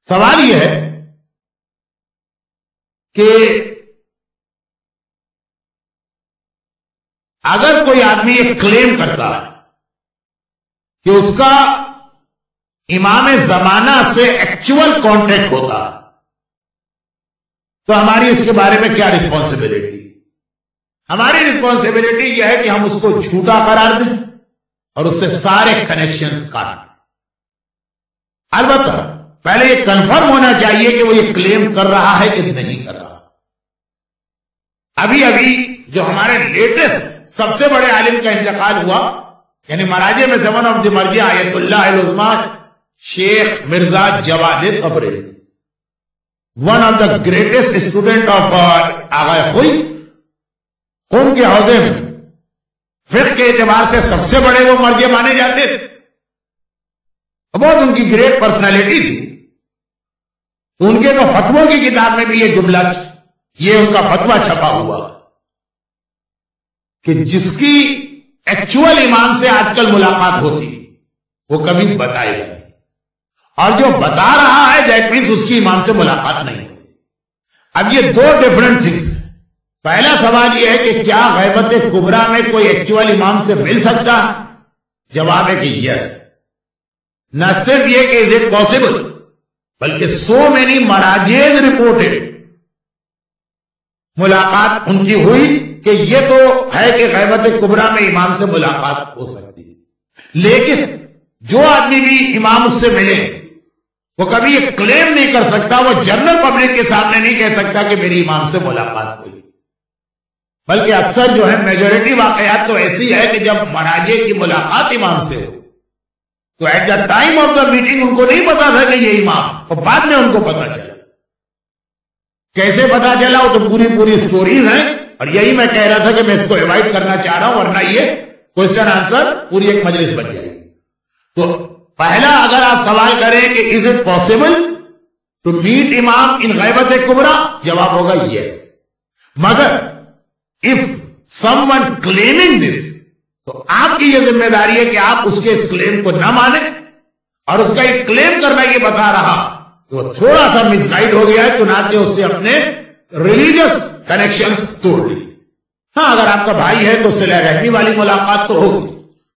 سوال یہ ہے کہ اگر کوئی آدمی یہ کلیم کرتا ہے کہ اس کا امام زمانہ سے ایکچوئل کانٹیکٹ ہوتا ہے تو ہماری اس کے بارے میں کیا رسپانسبلٹی؟ ہماری رسپانسبلٹی یہ ہے کہ ہم اس کو جھوٹا قرار دیں اور اس سے سارے کنیکشنز کاٹیں. البتہ پہلے یہ کنفرم ہونا چاہیے کہ وہ یہ کلیم کر رہا ہے کہ نہیں کر رہا. ابھی جو ہمارے لیٹسٹ سب سے بڑے عالم کا انتقال ہوا، یعنی مراجع میں سے ون آف دی مرجع آیت اللہ العظمیٰ شیخ مرزا جواد قبری، one of the greatest student of آغا خوئی، قوم کے حوزے میں فقہ کے اعتبار سے سب سے بڑے وہ مرجع مانے جاتے تھے، بہت ان کی گریٹ پرسنالٹی تھی. ان کے تو فتووں کی کتاب میں بھی یہ جملہ، یہ ان کا فتویٰ چھپا ہوا کہ جس کی ایکچوئل امام سے آج کل ملاقات ہوتی وہ کبھی بتائے گا نہیں، اور جو بتا رہا ہے دیٹ مینس اس کی امام سے ملاقات نہیں ہوتی. اب یہ دو ڈیفرنٹ تھنگز ہیں. پہلا سوال یہ ہے کہ کیا غیبت کبریٰ میں کوئی ایکچوئل امام سے مل سکتا ہے؟ جواب ہے کہ یس. نہ صرف یہ کہ از اٹ پاسبل، بلکہ سو مینی مراجعز رپورٹڈ ملاقات ان کی ہوئی کہ یہ تو ہے کہ غیبت کبریٰ میں امام سے ملاقات ہو سکتی ہے. لیکن جو آدمی بھی امام اس سے ملے وہ کبھی یہ کلیم نہیں کر سکتا، وہ جنرل پبلک کے سامنے نہیں کہہ سکتا کہ میری امام سے ملاقات ہوئی. بلکہ اکثر جو ہے میجورٹی واقعات تو ایسی ہے کہ جب مراجع کی ملاقات امام سے ہو تو at the time of the meeting ان کو نہیں پتا تھا کہ یہ امام، اور بعد میں ان کو پتا چلا. کیسے پتا چلا وہ تو پوری سٹوریز ہیں، اور یہی میں کہہ رہا تھا کہ میں اس کو ایوائڈ کرنا چاہ رہا ہوں، ورنہ یہ کوشچن آنسر پوری ایک مجلس بن جائے گی. تو پہلا اگر آپ سوال کریں کہ is it possible to meet امام ان غیبت کبریٰ، جواب ہوگا یس. مگر if someone claiming this, تو آپ کی یہ ذمہ داری ہے کہ آپ اس کے اس کلیم کو نہ مانیں، اور اس کا ایک کلیم کرنا یہ بتا رہا کہ وہ تھوڑا سا مس گائیڈ ہو گیا ہے، چنانچہ اس سے اپنے ریلیجس کنیکشنز توڑ لی. ہاں اگر آپ کا بھائی ہے تو صلہ رحمی والی ملاقات تو ہوگی،